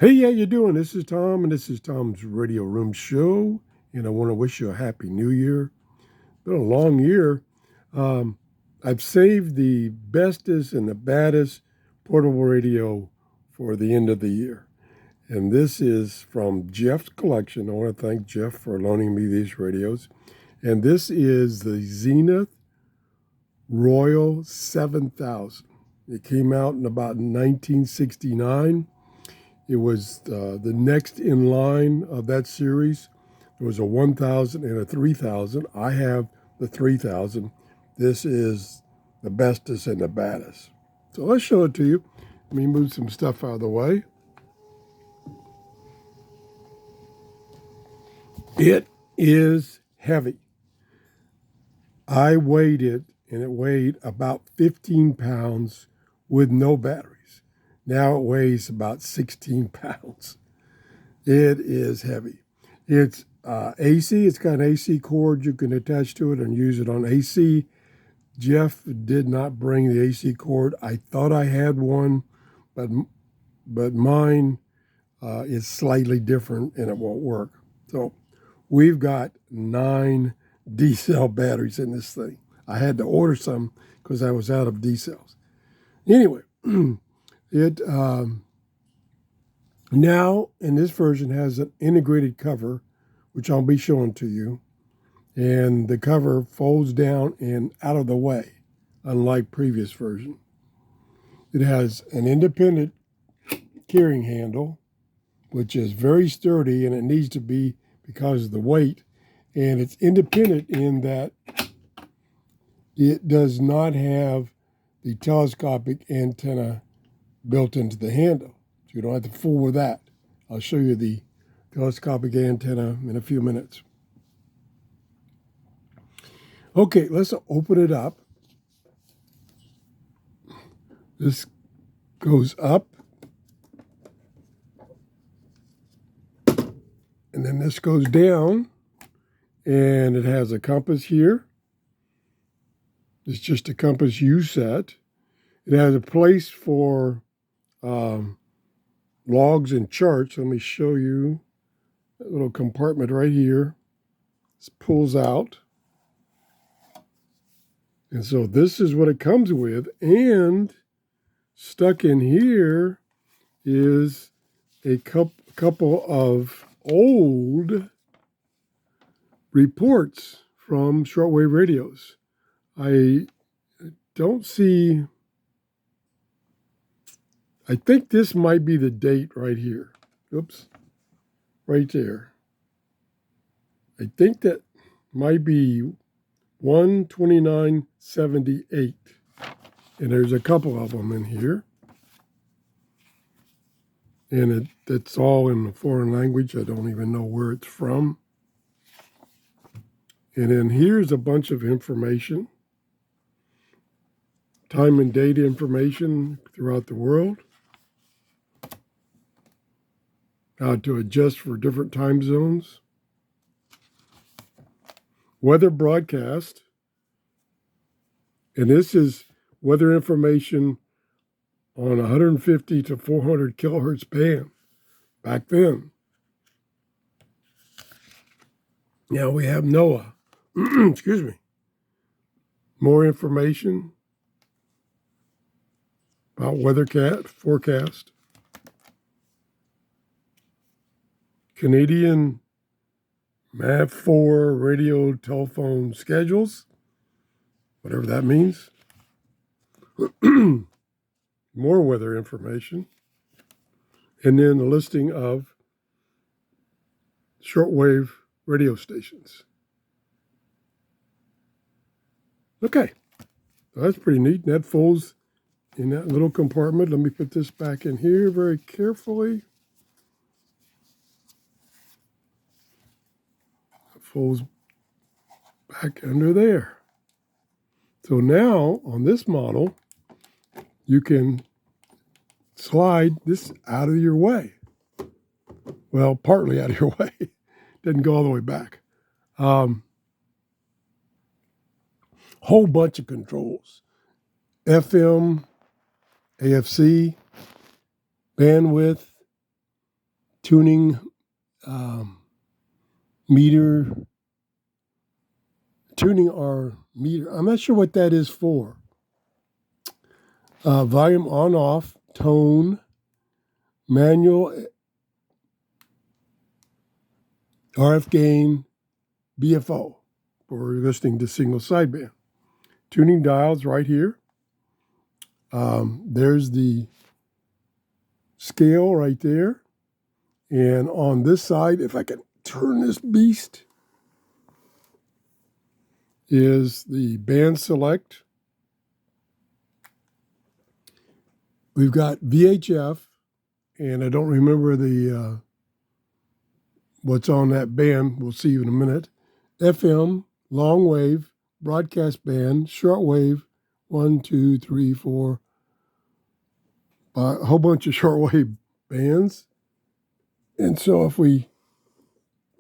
Hey, how you doing? This is Tom, and this is Tom's Radio Room Show, and I want to wish you a happy New Year. Been a long year. Um, I've saved the bestest and the baddest portable radio for the end of the year, and this is from Jeff's collection. I want to thank Jeff for loaning me these radios, and this is the Zenith Royal 7000. It came out in about 1969. It was the next in line of that series. There was a 1000 and a 3000. I have the 3000. This is the bestest and the baddest. So let's show it to you. Let me move some stuff out of the way. It is heavy. I weighed it, and it weighed about 15 pounds with no batteries. Now it weighs about 16 pounds. It is heavy. It's AC. It's got an AC cord you can attach to it and use it on AC. Jeff did not bring the AC cord. I thought I had one, but mine is slightly different and it won't work. So we've got 9 D-cell batteries in this thing. I had to order some because I was out of D-cells. Anyway, it now in this version has an integrated cover, which I'll be showing to you. And the cover folds down and out of the way, unlike previous version. It has an independent carrying handle, which is very sturdy, and it needs to be because of the weight. And it's independent in that it does not have the telescopic antenna built into the handle. So you don't have to fool with that. I'll show you the telescopic antenna in a few minutes. Okay, let's open it up. This goes up. And then this goes down. And it has a compass here. It's just a compass U set. It has a place for logs and charts. Let me show you that little compartment right here. This pulls out. And so this is what it comes with. And stuck in here is a couple of old reports from shortwave radios. I don't see, I think this might be the date right here. Oops, right there. I think that might be 1/29/78. And there's a couple of them in here. And it's all in a foreign language. I don't even know where it's from. And then here's a bunch of information. Time and date information throughout the world. How to adjust for different time zones. Weather broadcast. And this is weather information on 150 to 400 kilohertz band back then. Now we have NOAA. Excuse me. More information about weather forecast. Canadian MAV4 radio telephone schedules, whatever that means. More weather information. And then a listing of shortwave radio stations. Okay, so that's pretty neat. And that folds in that little compartment. Let me put this back in here very carefully. It folds back under there. So now on this model, you can slide this out of your way. Well, partly out of your way. Doesn't go all the way back. Whole bunch of controls. FM, AFC, bandwidth, tuning meter, tuning our meter. I'm not sure what that is for. Volume on off, tone, manual, RF gain, BFO for listening to single sideband. Tuning dials right here. There's the scale right there. And on this side, if I can turn this beast, is the band select. We've got VHF, and I don't remember the what's on that band. We'll see in a minute. FM, long wave, broadcast band, shortwave, 1, 2, 3, 4, a whole bunch of shortwave bands. And so if we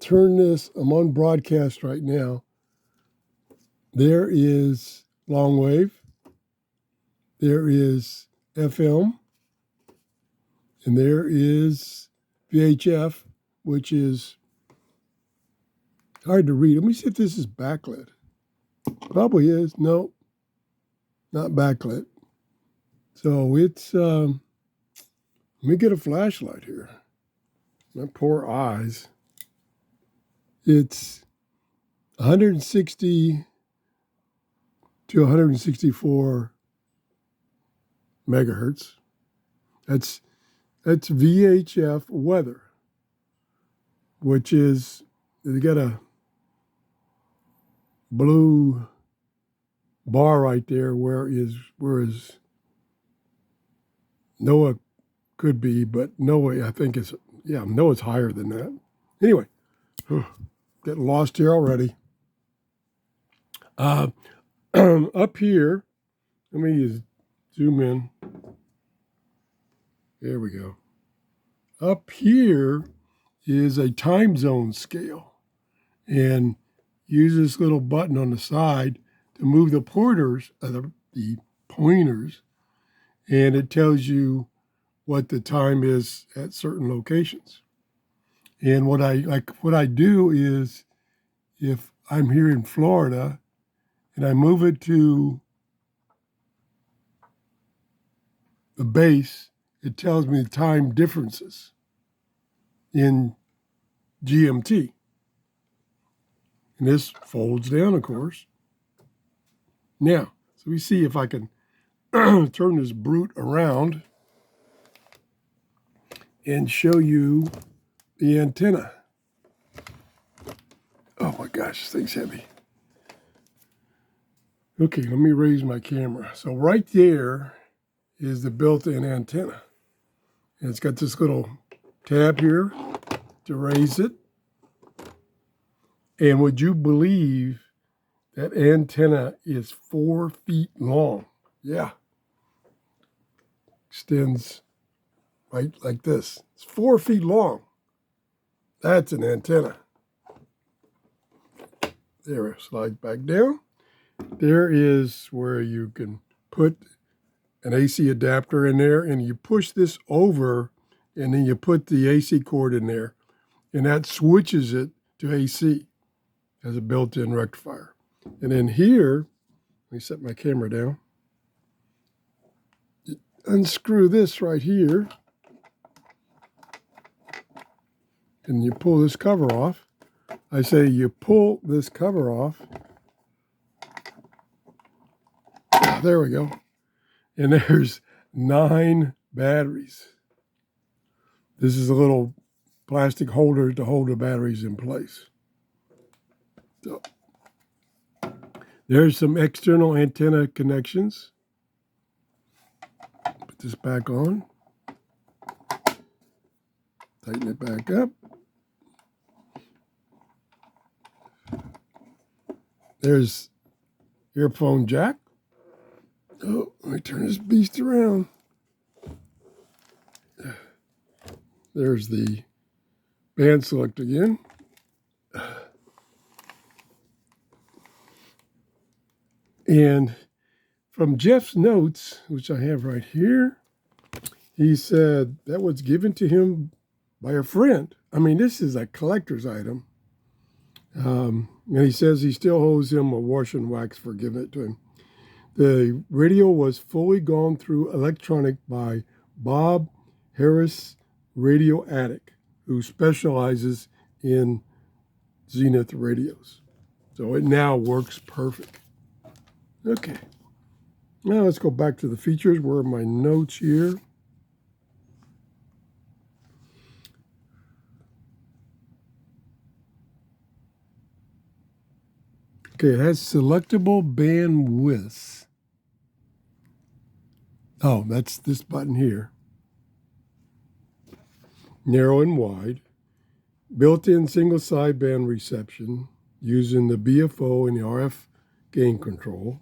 turn this, I'm on broadcast right now. There is long wave. There is FM. And there is VHF, which is hard to read. Let me see if this is backlit. Probably is. No, not backlit. So it's, let me get a flashlight here. My poor eyes. It's 160 to 164 megahertz. That's VHF weather, which is, they got a blue bar right there whereas NOAA could be, but NOAA, I think is, yeah, NOAA's higher than that. Anyway, getting lost here already. Up here, let me zoom in. There we go. Up here is a time zone scale, and use this little button on the side to move the pointers, the pointers, and it tells you what the time is at certain locations. And what I do is, if I'm here in Florida and I move it to the base, it tells me the time differences in GMT. And this folds down, of course. Now, so we see if I can turn this brute around and show you the antenna. Oh my gosh, this thing's heavy. Okay, let me raise my camera. So right there is the built-in antenna. And it's got this little tab here to raise it. And would you believe that antenna is 4 feet long? Yeah. Extends right like this. It's 4 feet long. That's an antenna. There, it slides back down. There is where you can put an AC adapter in there, and you push this over, and then you put the AC cord in there, and that switches it to AC as a built-in rectifier. And then here, let me set my camera down. You unscrew this right here, and you pull this cover off. I say you pull this cover off. There we go. And there's 9 batteries. This is a little plastic holder to hold the batteries in place. So there's some external antenna connections. Put this back on. Tighten it back up. There's earphone jack. Oh, let me turn this beast around. There's the band select again. And from Jeff's notes, which I have right here, he said that was given to him by a friend. I mean, this is a collector's item. And he says he still owes him a wash and wax for giving it to him. The radio was fully gone through electronic by Bob Harris Radio Attic, who specializes in Zenith radios. So it now works perfect. Okay. Now let's go back to the features. Where are my notes here? Okay, it has selectable bandwidths. Oh, that's this button here. Narrow and wide. Built-in single sideband reception using the BFO and the RF gain control.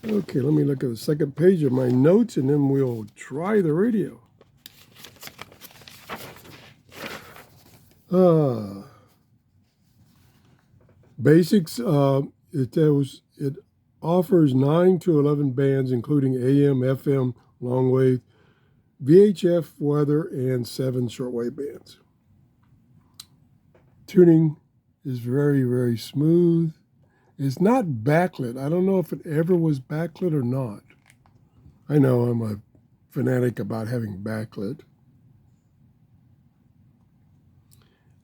Okay, let me look at the second page of my notes and then we'll try the radio. Basics, it offers 9 to 11 bands, including AM, FM, long wave, VHF, weather, and 7 shortwave bands. Tuning is very, very smooth. It's not backlit. I don't know if it ever was backlit or not. I know I'm a fanatic about having backlit.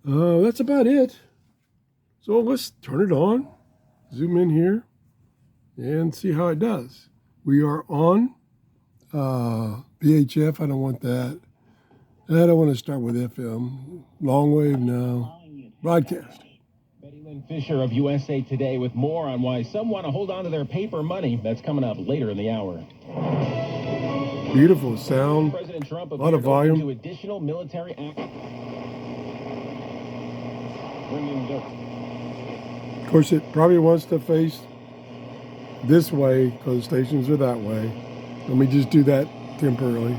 That's about it. So let's turn it on, zoom in here, and see how it does. We are on VHF. I don't want that. I don't want to start with FM. Long wave now. Broadcast. Fisher of USA Today with more on why some want to hold on to their paper money. That's coming up later in the hour. Beautiful sound. President Trump a lot of volume. To additional military action. Of course, it probably wants to face this way because the stations are that way. Let me just do that temporarily.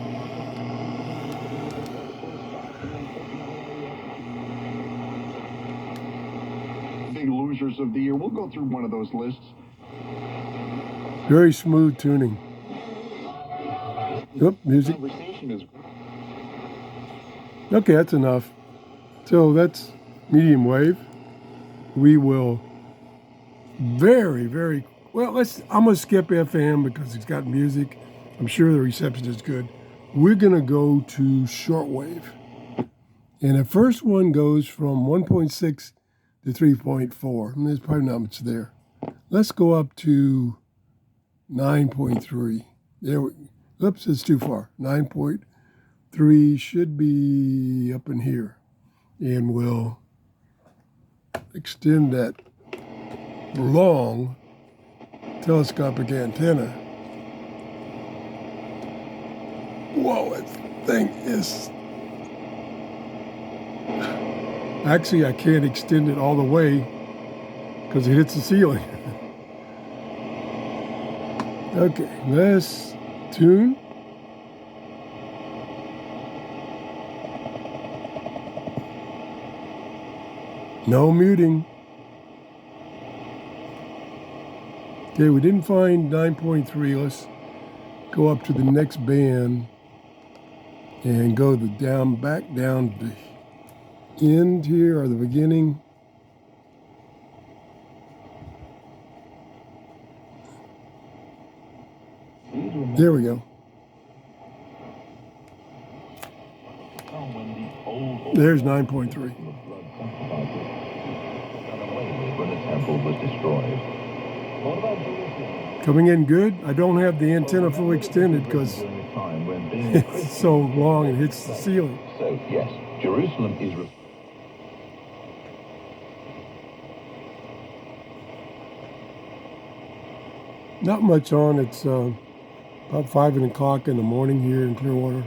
Big losers of the year. We'll go through one of those lists. Very smooth tuning. Oop, music. Okay, that's enough. So that's medium wave. We will very, very well. I'm gonna skip FM because it's got music. I'm sure the reception is good. We're gonna go to shortwave, and the first one goes from 1.6 to 3.4. There's probably not much there. Let's go up to 9.3. There we. Oops, it's too far. 9.3 should be up in here, and we'll extend that long telescopic antenna. Whoa, that thing is... Actually, I can't extend it all the way because it hits the ceiling. Okay, let's tune. No muting. Okay, we didn't find 9.3. Let's go up to the next band and go back down to the end here, or the beginning. There we go. There's 9.3. Coming in good. I don't have the antenna fully extended because it's so long it hits the ceiling. So, yes, Jerusalem is... Not much on. It's about 5 o'clock in the morning here in Clearwater.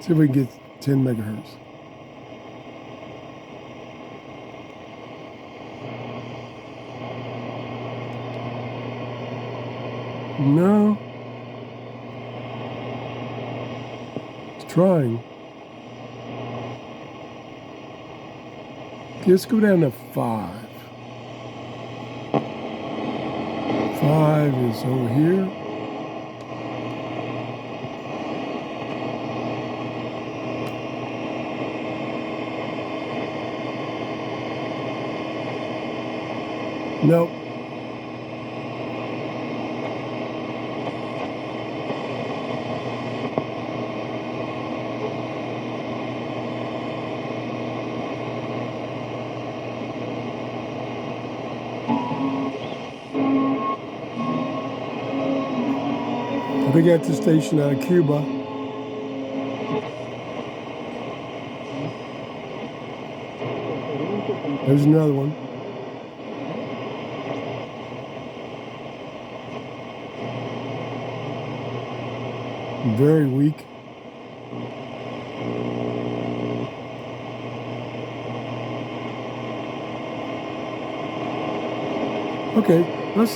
See if we can get 10 megahertz. No. It's trying. Okay, let's go down to 5. 5 is over here. Nope. I think that's a station out of Cuba. There's another one. Very weak. Okay, let's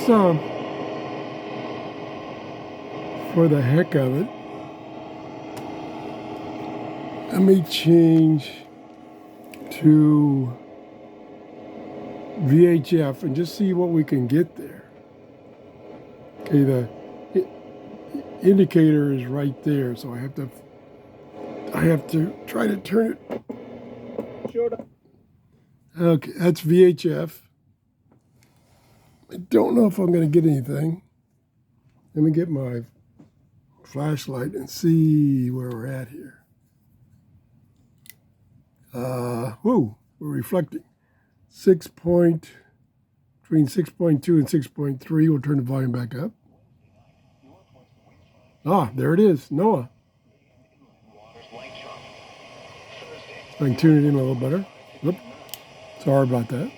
for the heck of it, let me change to VHF and just see what we can get there. Okay, the indicator is right there, so I have to try to turn it. Okay, that's VHF. I don't know if I'm going to get anything. Let me get my flashlight and see where we're at here. Whoa, we're reflecting. Between 6.2 and 6.3. We'll turn the volume back up. Ah, there it is, NOAA. I can tune it in a little better. Whoop. Sorry about that.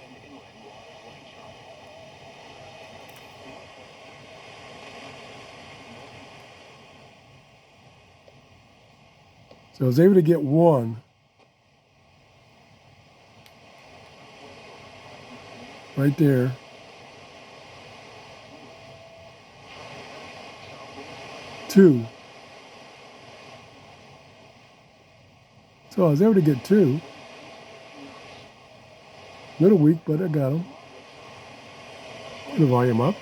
So I was able to get one. Right there. Two. So I was able to get two. A little weak, but I got them. Turn the volume up.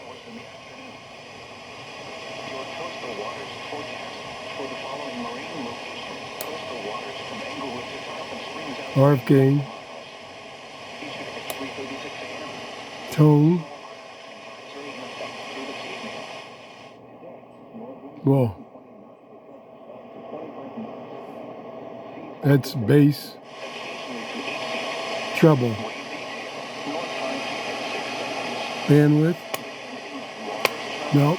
RF gain. Tone. Whoa. That's bass. Treble. Bandwidth. Nope.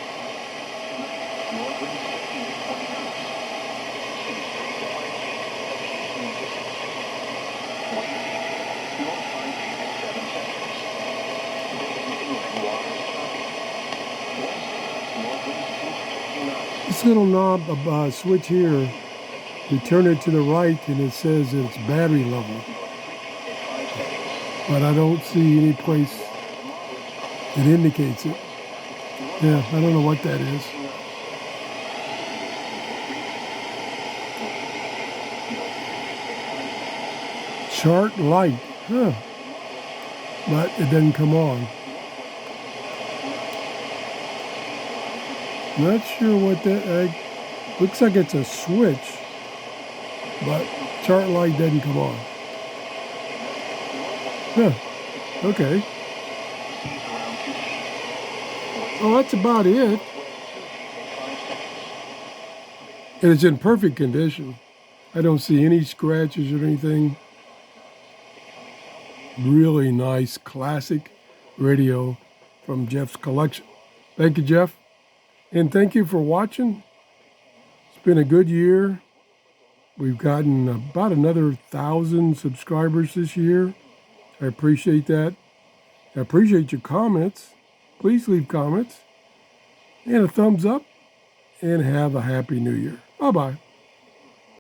This little knob switch here, you turn it to the right and it says it's battery level. But I don't see any place it indicates it. Yeah, I don't know what that is. Chart light, huh? But it doesn't come on. Not sure what that looks like. It's a switch, but chart light doesn't come on. Huh. Okay. Oh, that's about it. And it's in perfect condition. I don't see any scratches or anything. Really nice classic radio from Jeff's collection. Thank you, Jeff. And thank you for watching. It's been a good year. We've gotten about another 1,000 subscribers this year. I appreciate that. I appreciate your comments. Please leave comments and a thumbs up, and have a happy new year. Bye-bye.